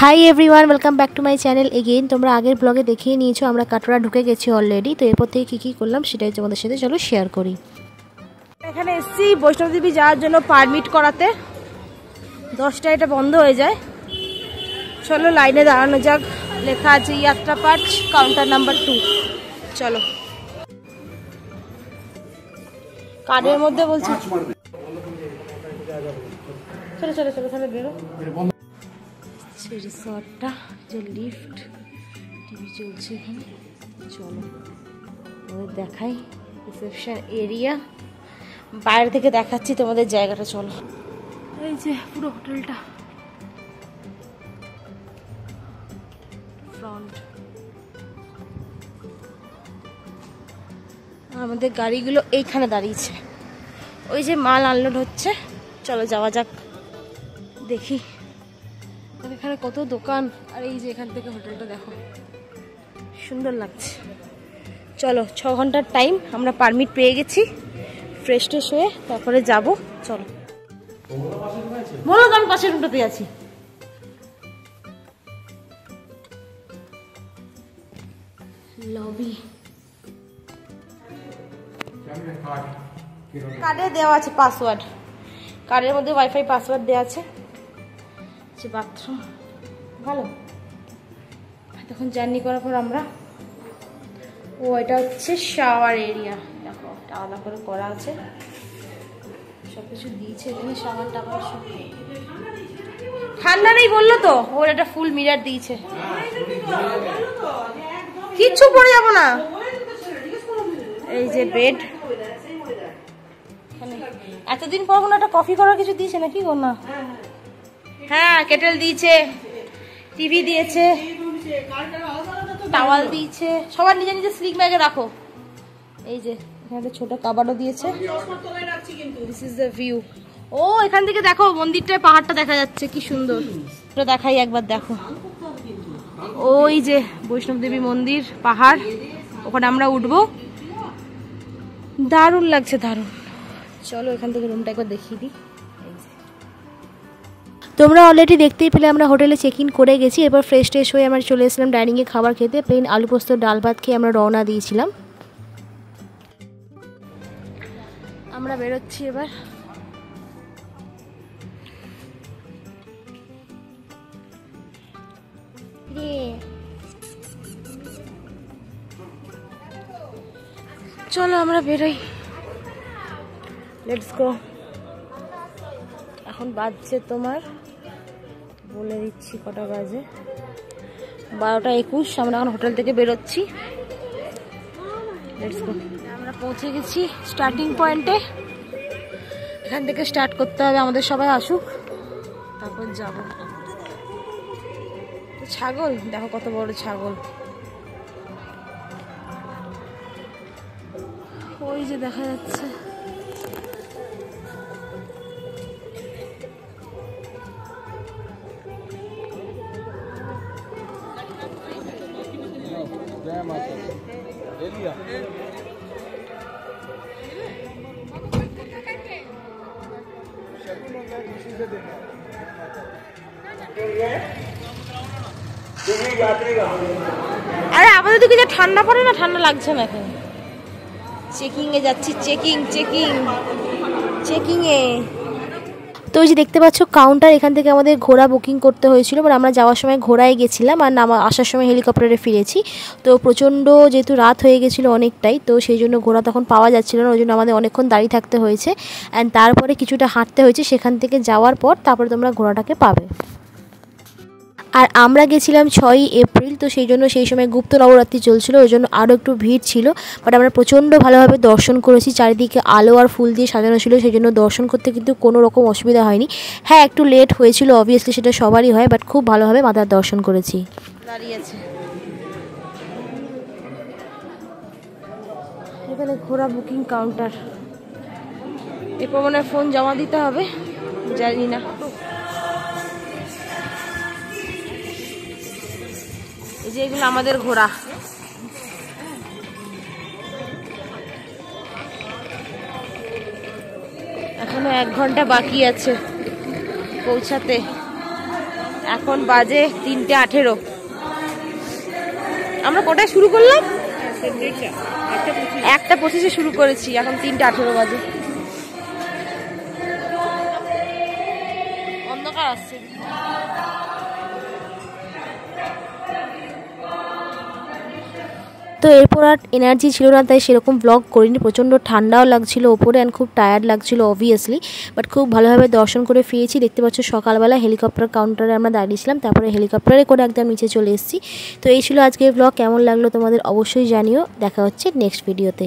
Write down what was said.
Hi everyone, welcome back to my channel again. তোমরা আগের ব্লগে দেখিয়ে নিয়েছো আমরা কাটোয়া ঢুকে গেছি অলরেডি। তো এরপর থেকে কী করলাম সেটাই তোমাদের সাথে চলো শেয়ার করি। এখানে এসেছি বৈষ্ণবদেবী যাওয়ার জন্য পারমিট করাতে। 10টায় এটা বন্ধ হয়ে যায়। চলো লাইনে দাঁড়ানো যাক। লেখা আছে যাত্রা পাঠ কাউন্টার নাম্বার 2। চলো, কার্ডের মধ্যে বলছি চলো চলো চলো তাহলে বেরো। রিসর্টটা যে লিফট টিভি চলছে এখানে। চলো তোমাদের দেখাই রিসেপশন এরিয়া। বাইরে থেকে দেখাচ্ছি তোমাদের জায়গাটা। চলো, এই যে পুরো হোটেলটা ফ্রন্ট। আমাদের গাড়িগুলো এইখানে দাঁড়িয়েছে। ওই যে মাল আনলোড হচ্ছে। চলো যাওয়া যাক, দেখি এখানে কত দোকান। আর এই যে এখান থেকে হোটেলটা দেখো, সুন্দর লাগছে। চলো, 6 ঘন্টার টাইম, আমরা পারমিট পেয়ে গেছি। ফ্রেশ ট্রেশ হয়ে তারপরে যাব। চলো, বলো তো আমি পাশের রুমটাতে আছি। লবি, কার্ডে দেওয়া আছে পাসওয়ার্ড। কার্ডের মধ্যে ওয়াইফাই পাসওয়ার্ড দেওয়া আছে। বাথরুম ভালো। তখন জার্নি করার পর আমরা এটা হচ্ছে শাওয়ার এরিয়া। দেখো আলাদা করে করা আছে, সবকিছু দিয়েছে এখানে। শাওয়ার টাওয়ার সব। ঠান্ডা নেই বললো তো। ওর একটা ফুল মিরার দিয়েছে। কিচ্ছু পরে যাবো না। এই যে বেড। এতদিন পর কোনো একটা কফি করার কিছু দিয়েছে নাকি গো? না, হ্যাঁ কেটেল দিয়েছে, টিভি দিয়েছে, টাওয়াল দিয়েছে। সবার নিজে নিজে স্লিক ব্যাগে রাখো। এই যে এখানে একটা ছোট কাবারও দিয়েছে। This is the view. ও এখান থেকে দেখো মন্দিরটায় পাহাড়টা দেখা যাচ্ছে, কি সুন্দর। এটা দেখাই একবার, দেখো ওই যে বৈষ্ণবদেবী মন্দির, পাহাড়, ওখানে আমরা উঠবো। দারুণ লাগছে, দারুণ। চলো এখান থেকে রুমটা একবার দেখিয়ে দিই। তোমরা অলরেডি দেখতেই পেলে আমরা হোটেলে চেক ইন করে গেছি। এরপর ফ্রেশ ট্রেশ হয়ে আমরা চলে এসেছিলাম ডাইনিংয়ে খাবার খেতে। প্লেন আলু পোস্ত ডাল ভাত খেয়ে আমরা রওনা দিয়েছিলাম। আমরা বেরোচ্ছি এবার। চলো আমরা বেরোই, লেটস গো। এখন বাজছে তোমার, বলে দিচ্ছি কটা বাজে, 12টা 21। আমরা এখন হোটেল থেকে বেরোচ্ছি। Let's go. আমরা পৌঁছে গেছি স্টার্টিং পয়েন্টে। এখান থেকে স্টার্ট করতে হবে, আমাদের সবাই আসুক তারপর যাব। ছাগল দেখো, কত বড় ছাগল। ওই যে দেখা যাচ্ছে। আরে আমাদের দিকে যে ঠান্ডা পড়ে না, ঠান্ডা লাগছে না এখানে। চেকিং এ যাচ্ছি, চেকিং চেকিং চেকিং এ। তো ওই যে দেখতে পাচ্ছ কাউন্টার, এখান থেকে আমাদের ঘোড়া বুকিং করতে হয়েছিল। মানে আমরা যাওয়ার সময় ঘোড়ায় গেছিলাম আর আসার সময় হেলিকপ্টারে ফিরেছি। তো প্রচণ্ড যেহেতু রাত হয়ে গেছিলো অনেকটাই, তো সেই জন্য ঘোড়া তখন পাওয়া যাচ্ছিল না। ওই জন্য আমাদের অনেকক্ষণ দাঁড়িয়ে থাকতে হয়েছে। অ্যান্ড তারপরে কিছুটা হাঁটতে হয়েছে। সেখান থেকে যাওয়ার পর তারপরে তোমরা ঘোড়াটাকে পাবে। আর আমরা গেছিলাম 6ই এপ্রিল, তো সেই জন্য সেই সময় গুপ্ত নবরাত্রি চলছিল, ওই জন্য আরও একটু ভিড় ছিল। বাট আমরা প্রচণ্ড ভালোভাবে দর্শন করেছি। চারিদিকে আলো আর ফুল দিয়ে সাজানো ছিল, সেই জন্য দর্শন করতে কিন্তু কোনো রকম অসুবিধা হয়নি। হ্যাঁ একটু লেট হয়েছিল, অবভিয়াসলি সেটা সবারই হয়, বাট খুব ভালোভাবে মাতার দর্শন করেছি। দাঁড়িয়ে আছে এখানে ঘোড়া বুকিং কাউন্টার। এরপর মনে হয় ফোন জমা দিতে হবে, জানি না। এই যে এগুলো আমাদের ঘোড়া। এখনো 1 ঘন্টা বাকি আছে পৌঁছাতে। এখন বাজে 3:18। আমরা কোটায় শুরু করলাম? 1:25 শুরু করেছি, এখন 3:18 বাজে। অন্ধকার আসছে। তো এরপর আর এনার্জি ছিল না, তাই সেরকম ব্লগ করিনি। প্রচণ্ড ঠান্ডাও লাগছিল ওপরে, অ্যান্ড খুব টায়ার্ড লাগছিল অবভিয়াসলি, বাট খুব ভালোভাবে দর্শন করে ফিরেছি। দেখতে পাচ্ছ সকালবেলা হেলিকপ্টার কাউন্টারে আমরা দাঁড়িয়েছিলাম, তারপরে হেলিকপ্টারে করে একদম নিচে চলে এসেছি। তো এই ছিল আজকের ব্লগ। কেমন লাগলো তোমাদের অবশ্যই জানিও। দেখা হচ্ছে নেক্সট ভিডিওতে।